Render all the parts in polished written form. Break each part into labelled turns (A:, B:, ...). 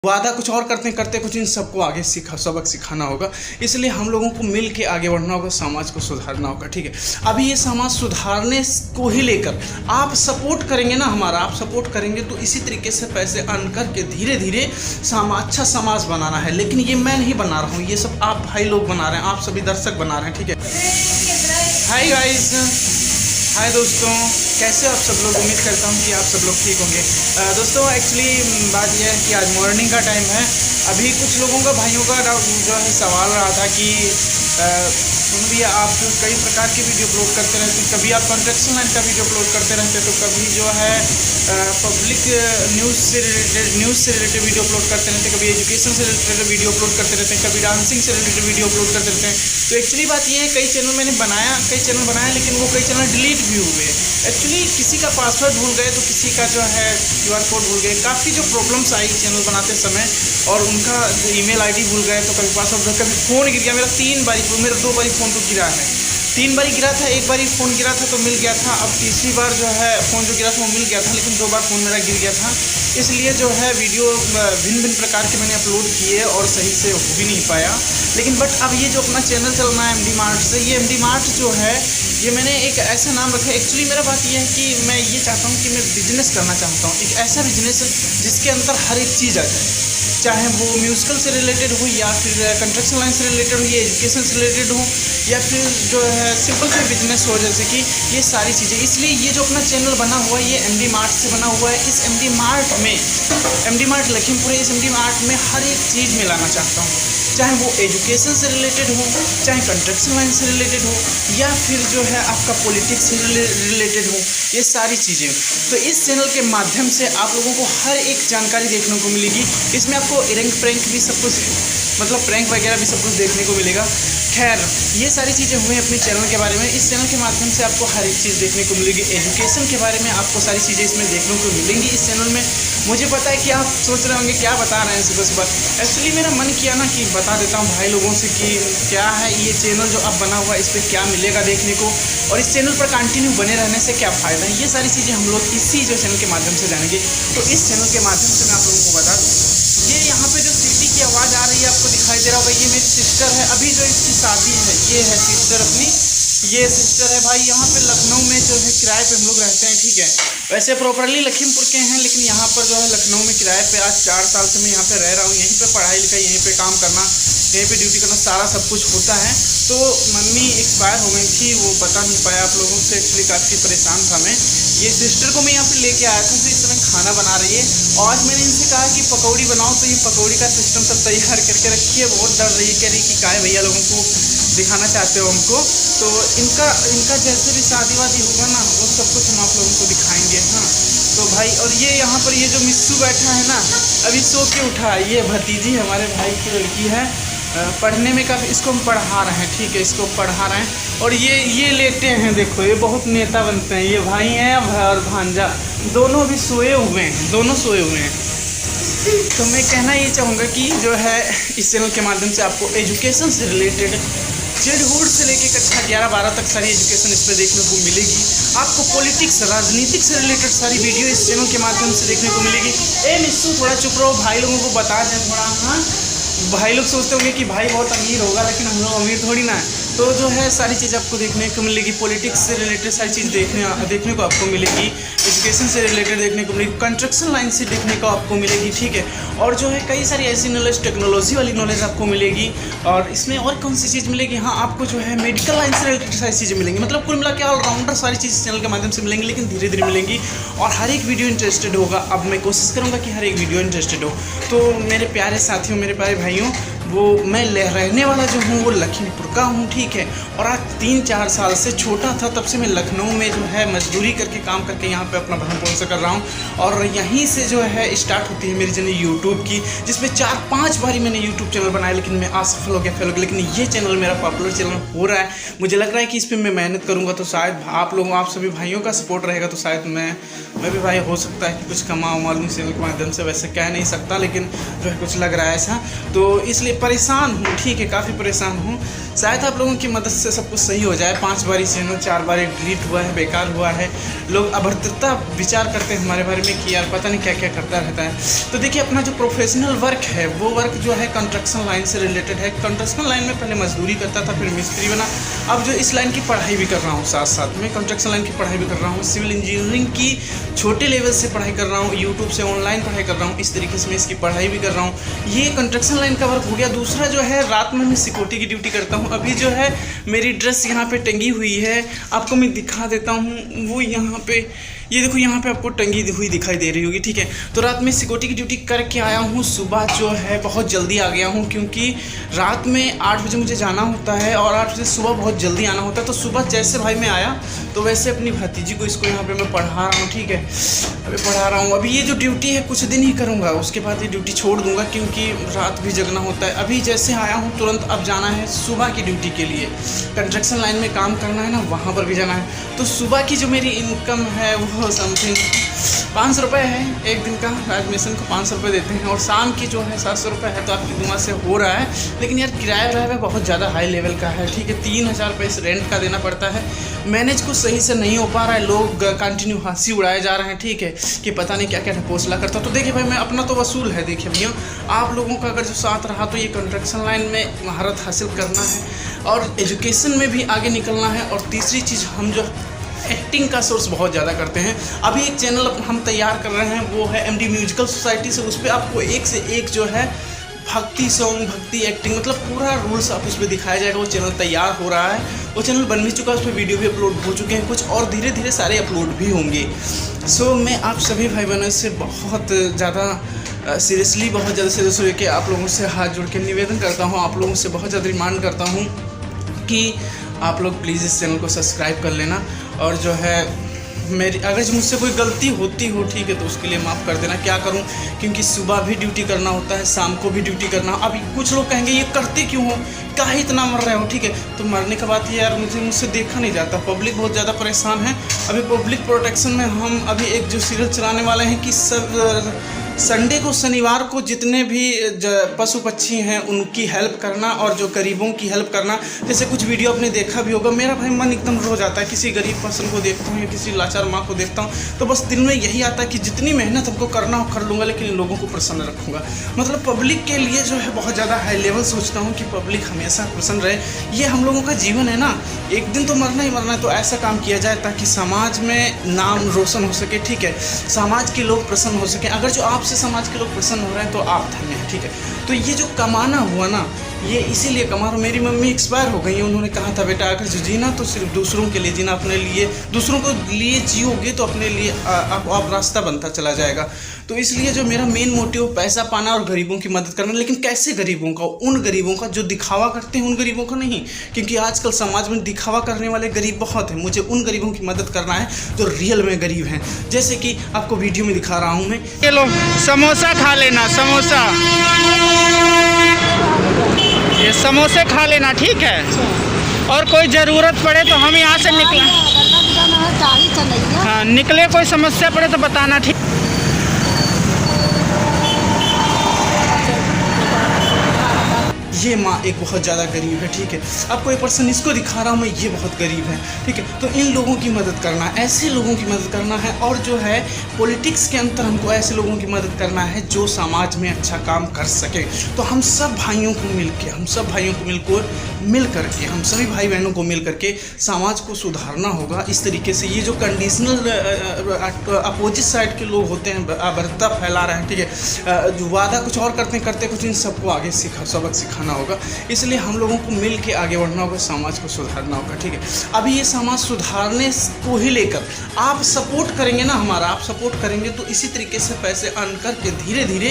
A: वादा कुछ और करते करते कुछ इन सबको आगे सबक सिखाना होगा। इसलिए हम लोगों को मिल के आगे बढ़ना होगा, समाज को सुधारना होगा। ठीक है, अभी ये समाज सुधारने को ही लेकर आप सपोर्ट करेंगे ना, हमारा आप सपोर्ट करेंगे तो इसी तरीके से पैसे अर्न करके धीरे धीरे अच्छा समाज बनाना है। लेकिन ये मैं नहीं बना रहा हूँ, ये सब आप भाई लोग बना रहे हैं, आप सभी दर्शक बना रहे हैं। ठीक है, हाय गाइस, हाय दोस्तों, कैसे आप सब लोग? उम्मीद करता हूँ कि आप सब लोग ठीक होंगे। दोस्तों एक्चुअली बात यह है कि आज मॉर्निंग का टाइम है। अभी कुछ लोगों का, भाइयों का जो है सवाल रहा था कि सुन भैया आप कई प्रकार की वीडियो अपलोड करते रहते हैं, कभी आप कंस्ट्रक्शन लाइन का वीडियो अपलोड करते रहते हैं, तो कभी जो है पब्लिक न्यूज़ से रिलेटेड वीडियो अपलोड करते रहते हैं, कभी एजुकेशन से रिलेटेड वीडियो अपलोड करते रहते हैं, कभी डांसिंग से रिलेटेड वीडियो अपलोड करते रहते हैं। तो एक्चुअली बात यह है, कई चैनल मैंने कई चैनल बनाया, लेकिन वो कई चैनल डिलीट भी हुए। एक्चुअली किसी का पासवर्ड भूल गए, तो किसी का जो है QR कोड भूल गए, काफ़ी जो प्रॉब्लम्स आई चैनल बनाते समय, और उनका ईमेल ID भूल गए, तो कभी पासवर्ड, कभी फ़ोन गिर गया। मेरा 2 बारी फ़ोन तो गिरा है, 3 बारी गिरा था। एक बारी फ़ोन गिरा था तो मिल गया था, अब तीसरी बार जो है फ़ोन जो गिरा था वो मिल गया था, लेकिन 2 बार फ़ोन मेरा गिर गया था। इसलिए जो है वीडियो भिन्न भिन्न प्रकार के मैंने अपलोड किए और सही से हो भी नहीं पाया। लेकिन बट अब ये जो अपना चैनल चल रहा है MD मार्ट से, ये MD मार्ट जो है ये मैंने एक ऐसा नाम रखा है। एक्चुअली मेरा बात ये है कि मैं ये चाहता हूँ कि मैं बिजनेस करना चाहता हूँ, एक ऐसा बिजनेस जिसके अंदर हर एक चीज़ आ जाए, चाहे वो म्यूजिकल से रिलेटेड हो, या फिर कंस्ट्रक्शन लाइन से रिलेटेड हो, या एजुकेशन से रिलेटेड हो, या फिर जो है सिंपल से बिजनेस हो, जैसे कि ये सारी चीज़ें। इसलिए ये जो अपना चैनल बना हुआ है ये MD मार्ट से बना हुआ है। इस MD मार्ट में, MD मार्ट लखीमपुर, इस MD मार्ट में हर एक चीज़ मिलाना चाहता हूँ, चाहे वो एजुकेशन से रिलेटेड हो, चाहे कंस्ट्रक्शन लाइन से रिलेटेड हो, या फिर जो है आपका पॉलिटिक्स से रिलेटेड हो, ये सारी चीज़ें। तो इस चैनल के माध्यम से आप लोगों को हर एक जानकारी देखने को मिलेगी। इसमें आपको प्रैंक भी सब कुछ, मतलब प्रैंक वगैरह भी सब कुछ देखने को मिलेगा। खैर, ये सारी चीज़ें हुई अपने चैनल के बारे में। इस चैनल के माध्यम से आपको हर एक चीज़ देखने को मिलेगी। एजुकेशन के बारे में आपको सारी चीज़ें इसमें देखने को मिलेंगी इस चैनल में। मुझे पता है कि आप सोच रहे होंगे क्या बता रहे हैं सुबह सुबह। एक्चुअली मेरा मन किया ना कि बता देता हूँ भाई लोगों से कि क्या है ये चैनल जो अब बना हुआ है, इस पर क्या मिलेगा देखने को, और इस चैनल पर कंटिन्यू बने रहने से क्या फ़ायदा है। ये सारी चीज़ें हम लोग इसी जो चैनल के माध्यम से जानेंगे। तो इस चैनल के माध्यम से मैं आप लोगों को बता दूँ, ये यहाँ पे जो सीटी की आवाज़ आ रही है आपको दिखाई दे रहा होगा, ये मेरी सिस्टर है। अभी जो इसकी शादी है, ये है सिस्टर अपनी, ये सिस्टर है भाई। यहाँ पे लखनऊ में जो है किराए पे हम लोग रहते हैं। ठीक है, वैसे प्रॉपरली लखीमपुर के हैं, लेकिन यहाँ पर जो है लखनऊ में किराए पे आज 4 साल से मैं यहाँ पे रह रहा हूँ। यहीं पे पढ़ाई लिखाई, यहीं पे काम करना, यहीं पे ड्यूटी करना, सारा सब कुछ होता है। तो मम्मी एक्सपायर हो गई थी, वो बता नहीं पाया आप लोगों से। एक्चुअली काफ़ी परेशान था मैं। ये सिस्टर को मैं यहाँ पे लेके आया था, तो इस समय खाना बना रही है। और आज मैंने इनसे कहा कि पकौड़ी बनाओ, तो ये पकौड़ी का सिस्टम सब तैयार करके रखी है। बहुत डर रही है, कह रही कि काय भैया लोगों को दिखाना चाहते हो हमको। तो इनका जैसे भी शादी वादी होगा ना, वो सब कुछ हम आप लोगों को दिखाएंगे। हाँ तो भाई, और ये यहाँ पर ये जो मिस्सू बैठा है ना, अभी सो के उठा, ये भतीजी हमारे भाई की लड़की है। पढ़ने में काफ़ी, इसको हम पढ़ा रहे हैं। ठीक है, इसको पढ़ा रहे हैं। और ये लेटे हैं, देखो ये बहुत नेता बनते हैं। ये भाई हैं और भांजा, दोनों भी सोए हुए हैं, दोनों सोए हुए हैं। तो मैं कहना ये चाहूँगा कि जो है इस चैनल के माध्यम से आपको एजुकेशन से रिलेटेड चाइल्डहुड से लेके कक्षा 11-12 तक सारी एजुकेशन इस पर देखने को मिलेगी। आपको पॉलिटिक्स, राजनीतिक से रिलेटेड सारी वीडियो इस चैनल के माध्यम से देखने को मिलेगी। मिस्सू थोड़ा चुप रहो, भाई लोगों को बता दें थोड़ा। हाँ, भाई लोग सोचते होंगे कि भाई बहुत अमीर होगा, लेकिन हम लोग अमीर थोड़ी ना है। तो जो है सारी चीज़ आपको देखने को मिलेगी। पॉलिटिक्स से रिलेटेड सारी चीज़ देखने को आपको मिलेगी। एजुकेशन से रिलेटेड देखने को मिलेगी, कंस्ट्रक्शन लाइन से देखने को आपको मिलेगी। ठीक है, और जो है कई सारी ऐसी नॉलेज, टेक्नोलॉजी वाली नॉलेज आपको मिलेगी। और इसमें और कौन सी चीज़ मिलेगी, हाँ आपको जो है मेडिकल लाइन से रिलेटेड सारी चीज़ें मिलेंगी। मतलब कुल मिला के ऑलराउंडर सारी चीज़ इस चैनल के माध्यम से मिलेंगी, लेकिन धीरे धीरे मिलेंगी। और हर एक वीडियो इंटरेस्टेड होगा। अब मैं कोशिश करूँगा कि हर एक वीडियो इंटरेस्टेड हो। तो मेरे प्यारे साथियों, मेरे प्यारे भाइयों, वो मैं रहने वाला जो हूँ वो लखीमपुर का हूँ। ठीक है, और आज 3-4 साल से, छोटा था तब से मैं लखनऊ में जो है मजदूरी करके, काम करके यहाँ पे अपना भरण पोषण कर रहा हूँ। और यहीं से जो है स्टार्ट होती है मेरी जर्नी यूट्यूब की, जिसमें 4-5 बारी मैंने यूट्यूब चैनल बनाया, लेकिन मैं असफल हो गया, फेल हो गया। लेकिन ये चैनल मेरा पॉपुलर चैनल हो रहा है। मुझे लग रहा है कि इस पर मैं मेहनत करूँगा तो शायद आप सभी भाइयों का सपोर्ट रहेगा, तो शायद मैं भी भाई हो सकता है कि कुछ कमा मालूम इस चैनल के माध्यम से। वैसे कह नहीं सकता, लेकिन जो है कुछ लग रहा है ऐसा। तो इसलिए परेशान हूँ। ठीक है, काफ़ी परेशान हूँ। शायद आप लोगों की मदद से सब कुछ सही हो जाए। 5 बार चैनल 4 बार डिलीट हुआ है, बेकार हुआ है। लोग अभद्रता विचार करते हैं हमारे बारे में कि यार पता नहीं क्या क्या करता रहता है। तो देखिए, अपना जो प्रोफेशनल वर्क है वो वर्क जो है कंस्ट्रक्शन लाइन से रिलेटेड है। कंस्ट्रक्शन लाइन में पहले मजदूरी करता था, फिर मिस्त्री बना। अब जो इस लाइन की पढ़ाई भी कर रहा हूँ, साथ साथ में कंस्ट्रक्शन लाइन की पढ़ाई भी कर रहा हूँ। सिविल इंजीनियरिंग की छोटे लेवल से पढ़ाई कर रहा हूँ, यूट्यूब से ऑनलाइन पढ़ाई कर रहा हूँ। इस तरीके से मैं इसकी पढ़ाई भी कर रहा हूँ। ये कंस्ट्रक्शन लाइन का वर्क हो गया। दूसरा जो है, रात में मैं सिक्योरिटी की ड्यूटी करता हूँ। अभी जो है मेरी ड्रेस यहाँ पे टंगी हुई है, आपको मैं दिखा देता हूँ। वो यहाँ पे, ये देखो, यहाँ पे आपको टंगी हुई दिखाई दे रही होगी, ठीक है। तो रात में सिक्योरिटी की ड्यूटी करके आया हूँ। सुबह जो है बहुत जल्दी आ गया हूँ, क्योंकि रात में 8 बजे मुझे जाना होता है और 8 बजे सुबह बहुत जल्दी आना होता है। तो सुबह जैसे भाई मैं आया तो वैसे अपनी भतीजी को, इसको यहाँ पे मैं पढ़ा रहा हूँ, ठीक है। अभी पढ़ा रहा हूँ। अभी ये जो ड्यूटी है कुछ दिन ही करूँगा, उसके बाद ये ड्यूटी छोड़ दूँगा, क्योंकि रात भी जगना होता है। अभी जैसे आया हूँ तुरंत अब जाना है सुबह की ड्यूटी के लिए। कंस्ट्रक्शन लाइन में काम करना है ना, वहाँ पर भी जाना है। तो सुबह की जो मेरी इनकम है वो समथिंग 500 रुपये है एक दिन का। एडमिशन को 500 रुपये देते हैं और शाम की जो है 700 रुपये है। तो आपकी दुआ से हो रहा है, लेकिन यार किराया बहुत ज़्यादा हाई लेवल का है, ठीक है। 3000 रुपये इस रेंट का देना पड़ता है। मैनेज कुछ सही से नहीं हो पा रहा है। लोग कंटिन्यू हंसी उड़ाए जा रहे हैं, ठीक है, कि पता नहीं क्या क्या ढकोसला करता। तो देखिए भाई, मैं अपना तो वसूल है। देखिए भैया, आप लोगों का अगर जो साथ रहा तो ये कंस्ट्रक्शन लाइन में महारत हासिल करना है और एजुकेशन में भी आगे निकलना है। और तीसरी चीज़, हम जो एक्टिंग का सोर्स बहुत ज़्यादा करते हैं। अभी एक चैनल हम तैयार कर रहे हैं, वो है MD म्यूजिकल सोसाइटी से। उस पर आपको एक से एक जो है भक्ति सॉन्ग, भक्ति एक्टिंग, मतलब पूरा रूल्स आप उस पर दिखाया जाएगा। वो चैनल तैयार हो रहा है, वो चैनल बन भी चुका है, उस पर वीडियो भी अपलोड हो चुके हैं कुछ, और धीरे धीरे सारे अपलोड भी होंगे। सो मैं आप सभी भाई बहनों से बहुत ज़्यादा सीरियसली, बहुत ज़्यादा सीरियस हो के आप लोगों से हाथ जोड़ के निवेदन करता हूँ, आप लोगों से बहुत ज़्यादा डिमांड करता हूँ कि आप लोग प्लीज़ इस चैनल को सब्सक्राइब कर लेना। और जो है मेरी, अगर मुझसे कोई गलती होती हो, ठीक है, तो उसके लिए माफ़ कर देना। क्या करूं, क्योंकि सुबह भी ड्यूटी करना होता है, शाम को भी ड्यूटी करना। अभी कुछ लोग कहेंगे ये करते क्यों हो, काहे इतना मर रहे हो, ठीक है। तो मरने का बात ये यार, मुझसे देखा नहीं जाता। पब्लिक बहुत ज़्यादा परेशान है। अभी पब्लिक प्रोटेक्शन में हम अभी एक जो सीरियल चलाने वाले हैं कि सब संडे को, शनिवार को जितने भी पशु पक्षी हैं उनकी हेल्प करना और जो गरीबों की हेल्प करना। जैसे कुछ वीडियो आपने देखा भी होगा, मेरा भाई मन एकदम रो जाता है। किसी गरीब पर्सन को देखता हूँ या किसी लाचार माँ को देखता हूँ तो बस दिल में यही आता है कि जितनी मेहनत हमको करना हो कर लूँगा, लेकिन इन लोगों को प्रसन्न रखूँगा। मतलब पब्लिक के लिए जो है बहुत ज़्यादा हाई लेवल सोचता हूँ कि पब्लिक हमेशा प्रसन्न रहे। ये हम लोगों का जीवन है ना, एक दिन तो मरना ही मरना है। तो ऐसा काम किया जाए ताकि समाज में नाम रोशन हो सके, ठीक है, समाज के लोग प्रसन्न हो सके। अगर जो आपसे समाज के लोग प्रसन्न हो रहे हैं तो आप धन्य हैं, ठीक है। तो ये जो कमाना हुआ ना, ये इसीलिए कमा रहा हूँ। मेरी मम्मी एक्सपायर हो गई हैं, उन्होंने कहा था बेटा अगर जो जीना तो सिर्फ दूसरों के लिए जीना, अपने लिए, दूसरों को लिए जियोगे तो अपने लिए आप रास्ता बनता चला जाएगा। तो इसलिए जो मेरा मेन मोटिव पैसा पाना और गरीबों की मदद करना। लेकिन कैसे गरीबों का, उन गरीबों का जो दिखावा करते हैं, उन गरीबों का नहीं, क्योंकि आजकल समाज में दिखावा करने वाले गरीब बहुत हैं। मुझे उन गरीबों की मदद करना है जो रियल में गरीब हैं। जैसे कि आपको वीडियो में दिखा रहा हूँ मैं।
B: चलो समोसा खा लेना, समोसा, ये समोसे खा लेना, ठीक है। और कोई ज़रूरत पड़े तो हम यहाँ से निकले, हाँ निकले, कोई समस्या पड़े तो बताना, ठीक।
A: ये माँ एक बहुत ज़्यादा गरीब है, ठीक है। आपको एक पर्सन इसको दिखा रहा हूँ मैं, ये बहुत गरीब है, ठीक है। तो इन लोगों की मदद करना, ऐसे लोगों की मदद करना है। और जो है पॉलिटिक्स के अंदर हमको ऐसे लोगों की मदद करना है जो समाज में अच्छा काम कर सके। तो हम सब भाइयों को मिल के, हम सभी भाई बहनों को मिल करके समाज को सुधारना होगा। इस तरीके से ये जो कंडीशनल अपोजिट साइड के लोग होते हैं, अभद्रता फैला रहे हैं, ठीक है, जो वादा कुछ और करते कुछ, इन सबको आगे सबक सिखाना होगा। इसलिए हम लोगों को मिल के आगे बढ़ना होगा, समाज को सुधारना होगा, ठीक है। अभी ये समाज सुधारने को ही लेकर आप सपोर्ट करेंगे ना, हमारा आप सपोर्ट करेंगे तो इसी तरीके से पैसे अर्न करके धीरे धीरे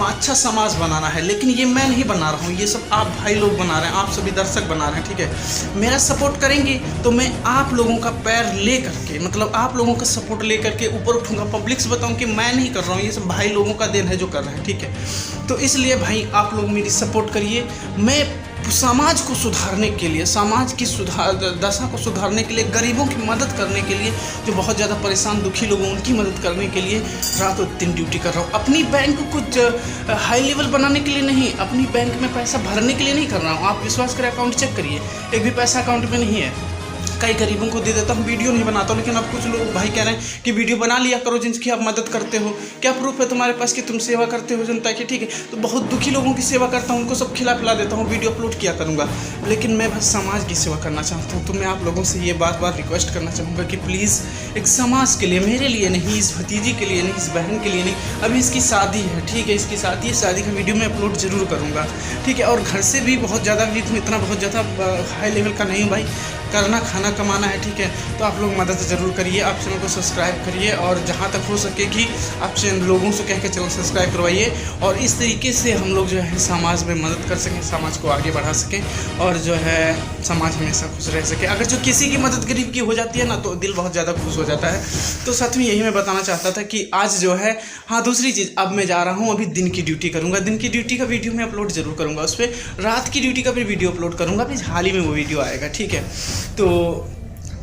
A: अच्छा समाज बनाना है। लेकिन ये मैं नहीं बना रहा हूँ, ये सब आप भाई लोग बना रहे हैं, आप सभी दर्शक बना रहे हैं, ठीक है। मेरा सपोर्ट करेंगे तो मैं आप लोगों का पैर ले करके, मतलब आप लोगों का सपोर्ट ले करके ऊपर उठूँगा। पब्लिक से बताऊँ कि मैं नहीं कर रहा हूँ, ये सब भाई लोगों का देन है जो कर रहे हैं, ठीक है। तो इसलिए भाई आप लोग मेरी सपोर्ट करिए। मैं समाज को सुधारने के लिए, समाज की दशा को सुधारने के लिए, गरीबों की मदद करने के लिए, जो बहुत ज़्यादा परेशान दुखी लोग हैं उनकी मदद करने के लिए रातों दिन ड्यूटी कर रहा हूँ। अपनी बैंक को कुछ हाई लेवल बनाने के लिए नहीं, अपनी बैंक में पैसा भरने के लिए नहीं कर रहा हूँ। आप विश्वास करें, अकाउंट चेक करिए, एक भी पैसा अकाउंट में नहीं है। कई गरीबों को दे देता हूँ, वीडियो नहीं बनाता हूँ, लेकिन अब कुछ लोग भाई कह रहे हैं कि वीडियो बना लिया करो जिनकी आप मदद करते हो। क्या प्रूफ है तुम्हारे पास कि तुम सेवा करते हो जनता की? ठीक है, तो बहुत दुखी लोगों की सेवा करता हूँ, उनको सब खिला पिला देता हूँ, वीडियो अपलोड किया करूँगा, लेकिन मैं बस समाज की सेवा करना चाहता हूँ। तो मैं आप लोगों से ये बार बार रिक्वेस्ट करना चाहूँगा कि प्लीज़ एक समाज के लिए, मेरे लिए नहीं, इस भतीजी के लिए नहीं, इस बहन के लिए नहीं, अभी इसकी शादी है, ठीक है, इसकी शादी है, शादी का वीडियो मैं अपलोड जरूर करूँगा, ठीक है। और घर से भी बहुत ज़्यादा भी इतना बहुत ज़्यादा हाई लेवल का नहीं हूँ भाई, करना खाना कमाना है, ठीक है। तो आप लोग मदद ज़रूर करिए, आप चैनल को सब्सक्राइब करिए, और जहाँ तक हो सके कि आप लोगों से कह के चैनल सब्सक्राइब करवाइए, और इस तरीके से हम लोग जो है समाज में मदद कर सकें, समाज को आगे बढ़ा सकें, और जो है समाज हमेशा खुश रह सके। अगर जो किसी की मदद गरीब की हो जाती है ना, तो दिल बहुत ज़्यादा खुश हो जाता है। तो साथ में यही मैं बताना चाहता था कि आज जो है, हाँ दूसरी चीज़, अब मैं जा रहा हूँ, अभी दिन की ड्यूटी करूँगा, दिन की ड्यूटी का वीडियो मैं अपलोड जरूर करूँगा, उस पर रात की ड्यूटी का भी वीडियो अपलोड करूँगा, अभी हाल ही में वो वीडियो आएगा, ठीक है। तो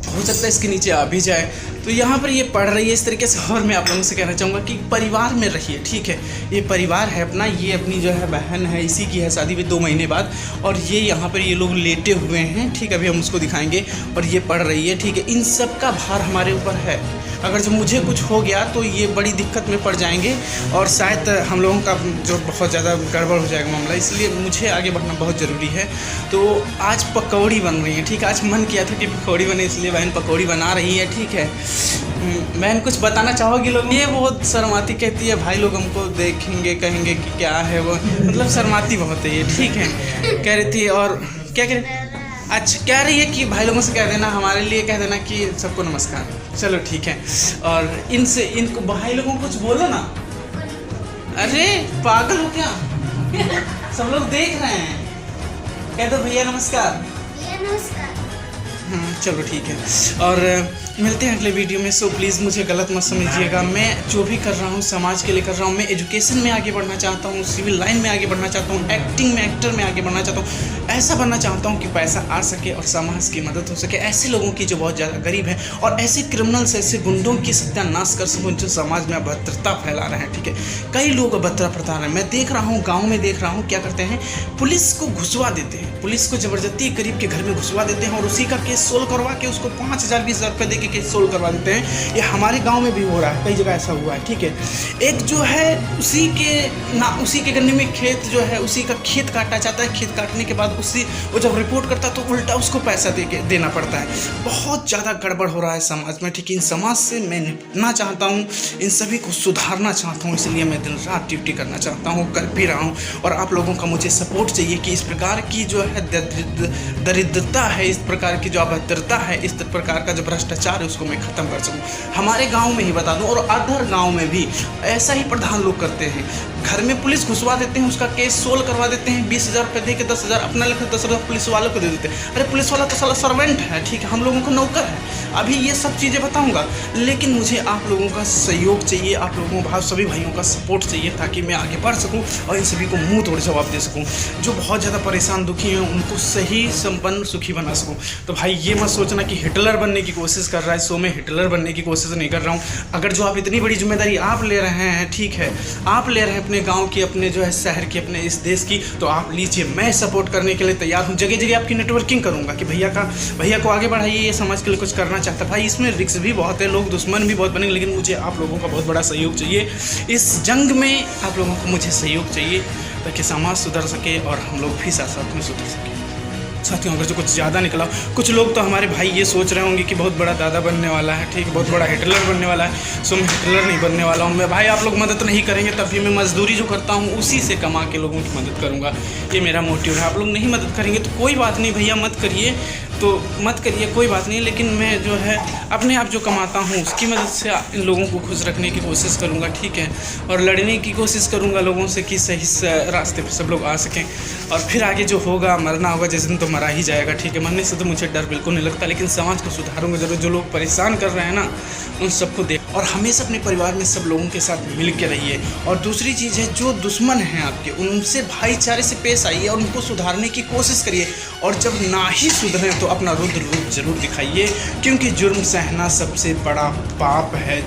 A: हो सकता है इसके नीचे आ भी जाए। तो यहाँ पर ये पढ़ रही है इस तरीके से, और मैं आप लोगों से कहना चाहूँगा कि परिवार में रहिए, ठीक है। ये परिवार है अपना, ये अपनी जो है बहन है, इसी की है शादी भी 2 महीने बाद, और ये यहाँ पर ये लोग लेटे हुए हैं, ठीक है, अभी हम उसको दिखाएंगे, और ये पढ़ रही है, ठीक है। इन सब का भार हमारे ऊपर है, अगर जो मुझे कुछ हो गया तो ये बड़ी दिक्कत में पड़ जाएंगे, और शायद हम लोगों का जो बहुत ज़्यादा गड़बड़ हो जाएगा मामला, इसलिए मुझे आगे बढ़ना बहुत ज़रूरी है। तो आज पकौड़ी बन रही है, ठीक है, आज मन किया था कि पकौड़ी बने, इसलिए बहन पकौड़ी बना रही है, ठीक है। बहन कुछ बताना चाहोगी? लोग ये बहुत शर्माती कहती है, भाई लोग हमको देखेंगे कहेंगे कि क्या है वो, मतलब शर्माती बहुत है ये, ठीक है, कह रही थी। और क्या कह रही, अच्छा कह रही है कि भाई लोगों से कह देना, हमारे लिए कह देना कि सबको नमस्कार। चलो ठीक है, और इनको भाई लोगों को कुछ बोलो ना। अरे पागल हो क्या? सब लोग देख रहे हैं, कह दो भैया नमस्कार।
C: भैया नमस्कार।
A: हाँ चलो ठीक है, और मिलते हैं अगले वीडियो में। सो प्लीज़ मुझे गलत मत समझिएगा, मैं जो भी कर रहा हूँ समाज के लिए कर रहा हूँ। मैं एजुकेशन में आगे बढ़ना चाहता हूँ, सिविल लाइन में आगे बढ़ना चाहता हूँ, एक्टिंग में एक्टर में आगे बढ़ना चाहता हूँ। ऐसा बनना चाहता हूँ कि पैसा आ सके और समाज की मदद हो सके, ऐसे लोगों की जो बहुत ज़्यादा गरीब हैं, और ऐसे क्रिमिनल्स, ऐसे गुंडों की सत्यानाश कर सकूँ जो समाज में अभद्रता फैला रहे हैं, ठीक है। कई लोग अभद्रता फैला रहे हैं, मैं देख रहा हूँ, गाँव में देख रहा हूँ, क्या करते हैं, पुलिस को घुसवा देते हैं, पुलिस को ज़बरदस्ती गरीब के घर में घुसवा देते हैं, और उसी का केस सोल्व करवा के उसको 5,000-20,000 रुपये दे के केस सोल्व करवा देते हैं। ये हमारे गांव में भी हो रहा है, कई जगह ऐसा हुआ है, ठीक है। एक जो है उसी के गन्ने में खेत जो है, उसी का खेत काटा जाता है, खेत काटने के बाद वो जब रिपोर्ट करता है तो उल्टा उसको पैसा देना पड़ता है। बहुत ज़्यादा गड़बड़ हो रहा है समाज में, ठीक है। इन समाज से मैं निपटना चाहता हूँ, इन सभी को सुधारना चाहता हूँ, इसलिए मैं दिन रात ड्यूटी करना चाहता हूँ, कर भी रहा हूँ। और आप लोगों का मुझे सपोर्ट चाहिए कि इस प्रकार की जो है दरिद्रता है, इस प्रकार की जो अभद्रता है, इस प्रकार का जो भ्रष्टाचार है, उसको मैं ख़त्म कर सकूँ। हमारे गांव में ही बता दूं, और अदर गांव में भी ऐसा ही प्रधान लोग करते हैं, घर में पुलिस घुसवा देते हैं, उसका केस सोल्व करवा देते हैं, 20,000 रुपये दे के 10,000 अपना लेकर 10,000 पुलिस वालों को दे देते हैं। अरे पुलिस वाला तो साला सर्वेंट है, ठीक है, हम लोगों को नौकर है। अभी ये सब चीज़ें बताऊंगा, लेकिन मुझे आप लोगों का सहयोग चाहिए, आप लोगों को सभी भाइयों का सपोर्ट चाहिए, ताकि मैं आगे बढ़ सकूँ और इन सभी को मुँह तोड़ जवाब दे सकूँ। जो बहुत ज़्यादा परेशान दुखी हैं उनको सही संपन्न सुखी बना सकूँ। तो भाई ये मत सोचना कि हिटलर बनने की कोशिश कर रहा है, सो मैं हिटलर बनने की कोशिश नहीं कर रहा हूँ। अगर जो आप इतनी बड़ी जिम्मेदारी आप ले रहे हैं, ठीक है, आप ले रहे हैं अपने गांव की, अपने जो है शहर की, अपने इस देश की, तो आप लीजिए, मैं सपोर्ट करने के लिए तैयार हूँ। जगह जगह आपकी नेटवर्किंग करूँगा कि भैया को आगे बढ़ाइए, ये समाज के लिए कुछ करना चाहता है। भाई इसमें रिस्क भी बहुत है, लोग दुश्मन भी बहुत बनेंगे, लेकिन मुझे आप लोगों का बहुत बड़ा सहयोग चाहिए। इस जंग में आप लोगों को मुझे सहयोग चाहिए, ताकि समाज सुधर सके और हम लोग भी साथ साथ में सुधर सके। साथियों, अगर जो कुछ ज़्यादा निकला, कुछ लोग तो हमारे भाई ये सोच रहे होंगे कि बहुत बड़ा दादा बनने वाला है, ठीक है, बहुत बड़ा हिटलर बनने वाला है। सो मैं हिटलर नहीं बनने वाला हूँ। मैं भाई, आप लोग मदद नहीं करेंगे तब भी मैं मजदूरी जो करता हूँ उसी से कमा के लोगों की मदद करूँगा, ये मेरा मोटिव है। आप लोग नहीं मदद करेंगे तो कोई बात नहीं भैया, मत करिए तो मत करिए, कोई बात नहीं, लेकिन मैं जो है अपने आप जो कमाता हूँ उसकी मदद से इन लोगों को खुश रखने की कोशिश करूँगा, ठीक है, और लड़ने की कोशिश करूँगा लोगों से कि सही रास्ते पर सब लोग आ सकें। और फिर आगे जो होगा, मरना होगा जिस दिन, तो मरा ही जाएगा, ठीक है। मरने से तो मुझे डर बिल्कुल नहीं लगता, लेकिन समाज को सुधारूंगा जरूर। जो लोग परेशान कर रहे हैं ना, उन सबको देख और हमेशा अपने परिवार में सब लोगों के साथ मिल के रहिए। और दूसरी चीज़ है, जो दुश्मन हैं आपके उनसे भाईचारे से पेश आइए और उनको सुधारने की कोशिश करिए। और जब ना ही सुधरें तो अपना रुद्र रूप जरूर दिखाइए, क्योंकि जुर्म सहना सबसे बड़ा पाप है।